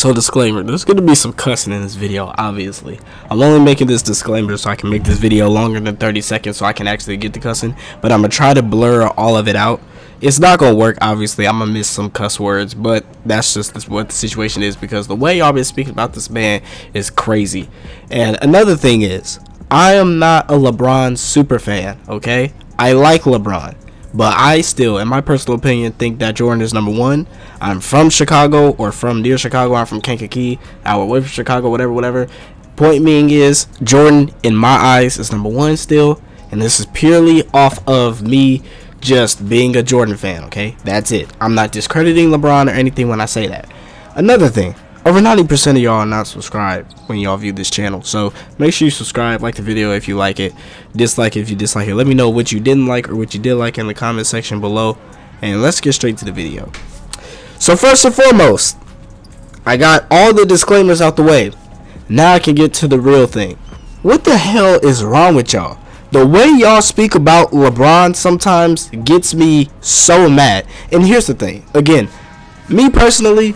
So disclaimer, there's going to be some cussing in this video, obviously. I'm only making this disclaimer so I can make this video longer than 30 seconds so I can actually get the cussing. But I'm going to try to blur all of it out. It's not going to work, obviously. I'm going to miss some cuss words, but that's just what the situation is because the way y'all been speaking about this man is crazy. And another thing is, I am not a LeBron super fan, okay? I like LeBron. But I still, in my personal opinion, think that Jordan is number one. I'm from Chicago or from near Chicago. I'm from Kankakee, hour away from Chicago, whatever. Point being is, Jordan, in my eyes, is number one still. And this is purely off of me just being a Jordan fan, okay? That's it. I'm not discrediting LeBron or anything when I say that. Another thing. Over 90% of y'all are not subscribed when y'all view this channel. So make sure you subscribe, like the video if you like it, dislike it if you dislike it. Let me know what you didn't like or what you did like in the comment section below. And let's get straight to the video. So first and foremost, I got all the disclaimers out the way. Now I can get to the real thing. What the hell is wrong with y'all? The way y'all speak about LeBron sometimes gets me so mad. And here's the thing. Again, me personally,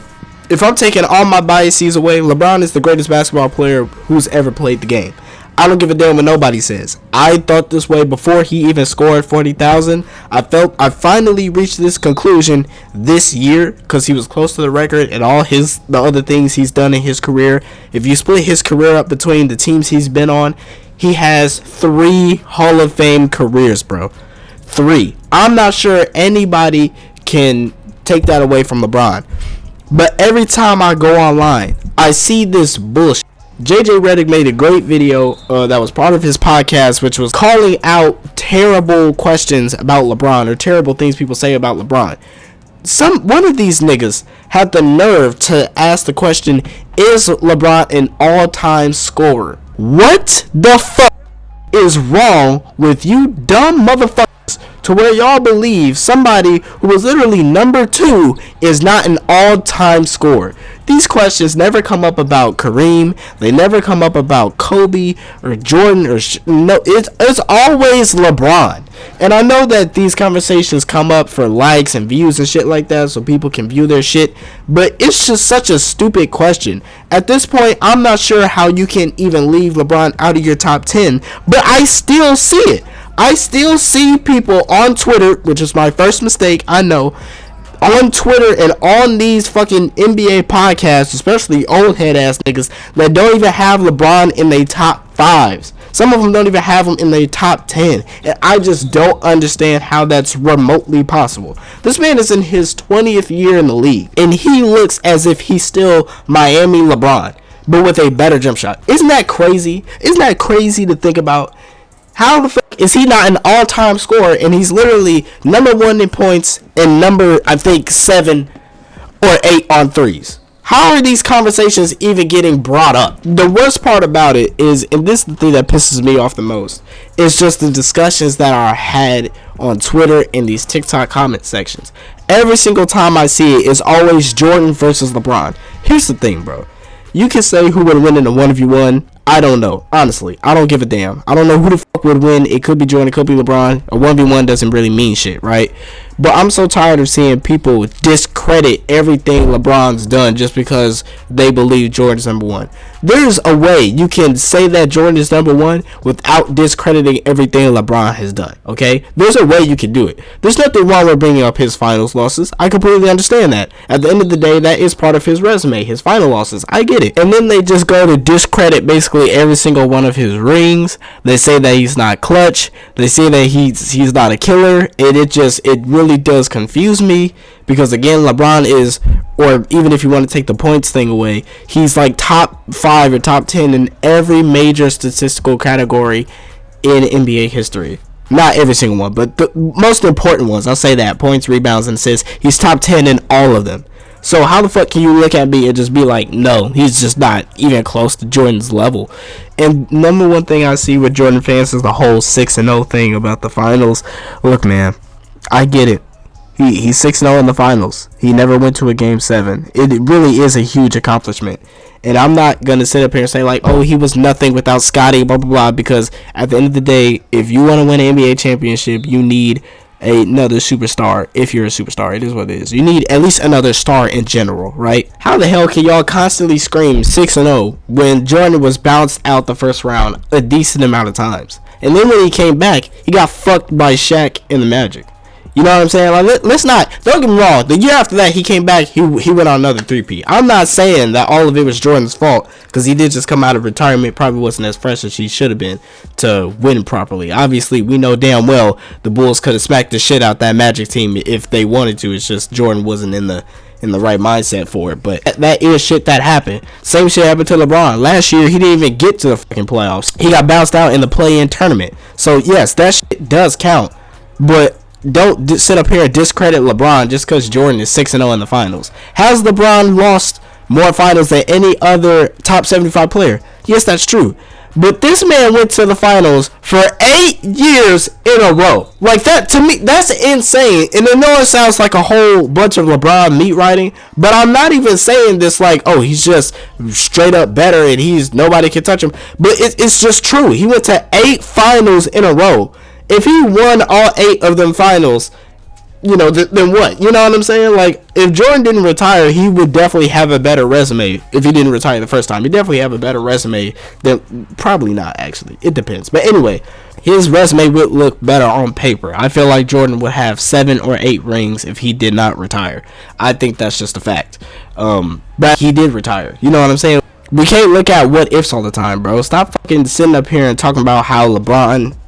if I'm taking all my biases away, LeBron is the greatest basketball player who's ever played the game. I don't give a damn what nobody says. I thought this way before he even scored 40,000. I finally reached this conclusion this year because he was close to the record and all the other things he's done in his career. If you split his career up between the teams he's been on, he has 3 Hall of Fame careers, bro. 3. I'm not sure anybody can take that away from LeBron. But every time I go online, I see this bullshit. JJ Redick made a great video that was part of his podcast, which was calling out terrible questions about LeBron or terrible things people say about LeBron. One of these niggas had the nerve to ask the question, is LeBron an all-time scorer? What the fuck is wrong with you dumb motherfuckers to where y'all believe somebody who was literally number 2 is not an all-time scorer? These questions never come up about Kareem. They never come up about Kobe or Jordan or no. It's always LeBron. And I know that these conversations come up for likes and views and shit like that, so people can view their shit. But it's just such a stupid question. At this point, I'm not sure how you can even leave LeBron out of your top 10. But I still see it. I still see people on Twitter, which is my first mistake, I know, on Twitter and on these fucking NBA podcasts, especially old head ass niggas that don't even have LeBron in their top 5s. Some of them don't even have him in their top 10. And I just don't understand how that's remotely possible. This man is in his 20th year in the league, and he looks as if he's still Miami LeBron, but with a better jump shot. Isn't that crazy? Isn't that crazy to think about? How the fuck is he not an all-time scorer and he's literally number 1 in points and number, I think, 7 or 8 on threes? How are these conversations even getting brought up? The worst part about it is, and this is the thing that pisses me off the most, is just the discussions that are had on Twitter in these TikTok comment sections. Every single time I see it, it's always Jordan versus LeBron. Here's the thing, bro. You can say who would win in a 1v1. I don't know. Honestly, I don't give a damn. I don't know who the fuck would win. It could be Jordan, it could be LeBron. A 1v1 doesn't really mean shit, right? But I'm so tired of seeing people discredit everything LeBron's done just because they believe Jordan's number 1. There's a way you can say that Jordan is number 1 without discrediting everything LeBron has done, okay? There's a way you can do it. There's nothing wrong with bringing up his finals losses. I completely understand that. At the end of the day, that is part of his resume, his final losses. I get it. And then they just go to discredit basically every single one of his rings. They say that he's not clutch. They say that he's not a killer. And it really does confuse me because, again, LeBron is, or even if you want to take the points thing away, he's like top 5 or top 10 in every major statistical category in NBA history. Not every single one, but the most important ones. I'll say that. Points, rebounds, and assists. He's top 10 in all of them. So how the fuck can you look at me and just be like, no, he's just not even close to Jordan's level? And number one thing I see with Jordan fans is the whole 6-0 thing about the finals. Look, man, I get it. He's 6-0 in the finals. He never went to a game 7. It really is a huge accomplishment. And I'm not going to sit up here and say like, oh, he was nothing without Scottie, blah, blah, blah. Because at the end of the day, if you want to win an NBA championship, you need another superstar. If you're a superstar, it is what it is. You need at least another star in general, right? How the hell can y'all constantly scream 6-0 when Jordan was bounced out the first round a decent amount of times? And then when he came back, he got fucked by Shaq and the Magic. You know what I'm saying? Like, let's not. Don't get me wrong. The year after that, he came back. He went on another 3-peat. I'm not saying that all of it was Jordan's fault, because he did just come out of retirement. Probably wasn't as fresh as he should have been to win properly. Obviously, we know damn well the Bulls could have smacked the shit out that Magic team if they wanted to. It's just Jordan wasn't in the right mindset for it. But that is shit that happened. Same shit happened to LeBron. Last year, he didn't even get to the fucking playoffs. He got bounced out in the play-in tournament. So, yes, that shit does count. But don't sit up here and discredit LeBron just because Jordan is 6-0 in the finals. Has LeBron lost more finals than any other top 75 player? Yes, that's true. But this man went to the finals for 8 years in a row. Like, that, to me, that's insane. And I know it sounds like a whole bunch of LeBron meat writing, but I'm not even saying this like, oh, he's just straight up better and nobody can touch him. But it's just true. He went to 8 finals in a row. If he won all 8 of them finals, you know, then what? You know what I'm saying? Like, if Jordan didn't retire, he would definitely have a better resume. If he didn't retire the first time, he definitely have a better resume than, probably not, actually. It depends. But anyway, his resume would look better on paper. I feel like Jordan would have 7 or 8 rings if he did not retire. I think that's just a fact. But he did retire. You know what I'm saying? We can't look at what ifs all the time, bro. Stop fucking sitting up here and talking about how LeBron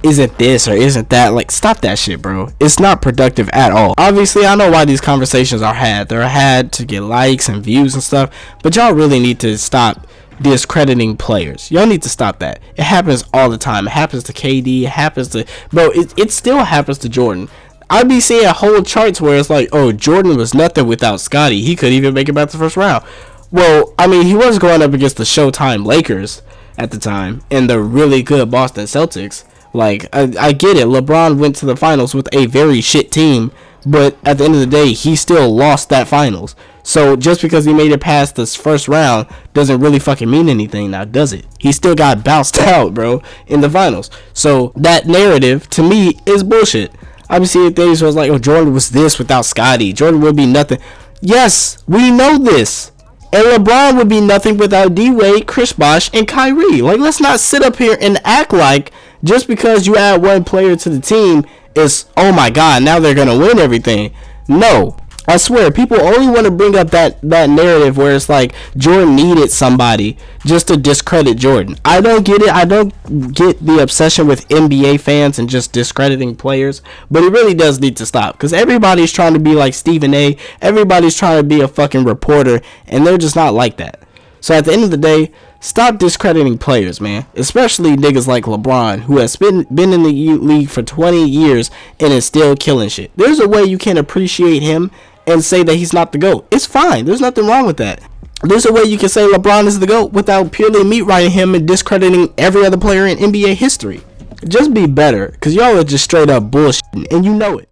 isn't this or isn't that. Like, stop that shit, bro. It's not productive at all. Obviously, I know why these conversations are had. They're had to get likes and views and stuff, but y'all really need to stop discrediting players. Y'all need to stop that. It happens all the time. It happens to KD. It happens to, bro, it still happens to Jordan. I'd be seeing whole charts where it's like, oh, Jordan was nothing without Scottie. He couldn't even make it back to the first round. Well, I mean, he was going up against the Showtime Lakers at the time and the really good Boston Celtics. Like, I get it. LeBron went to the finals with a very shit team, but at the end of the day, he still lost that finals. So just because he made it past this first round doesn't really fucking mean anything now, does it? He still got bounced out, bro, in the finals. So that narrative, to me, is bullshit. I've been seeing things where it's like, oh, Jordan was this without Scottie. Jordan would be nothing. Yes, we know this. And LeBron would be nothing without D-Wade, Chris Bosh, and Kyrie. Like, let's not sit up here and act like just because you add one player to the team is, oh my God, now they're going to win everything. No. I swear, people only want to bring up that narrative where it's like Jordan needed somebody just to discredit Jordan. I don't get it. I don't get the obsession with NBA fans and just discrediting players, but it really does need to stop because everybody's trying to be like Stephen A. Everybody's trying to be a fucking reporter, and they're just not like that. So at the end of the day, stop discrediting players, man. Especially niggas like LeBron, who has been in the league for 20 years and is still killing shit. There's a way you can appreciate him and say that he's not the GOAT. It's fine. There's nothing wrong with that. There's a way you can say LeBron is the GOAT without purely meat writing him and discrediting every other player in NBA history. Just be better, because y'all are just straight up bullshitting, and you know it.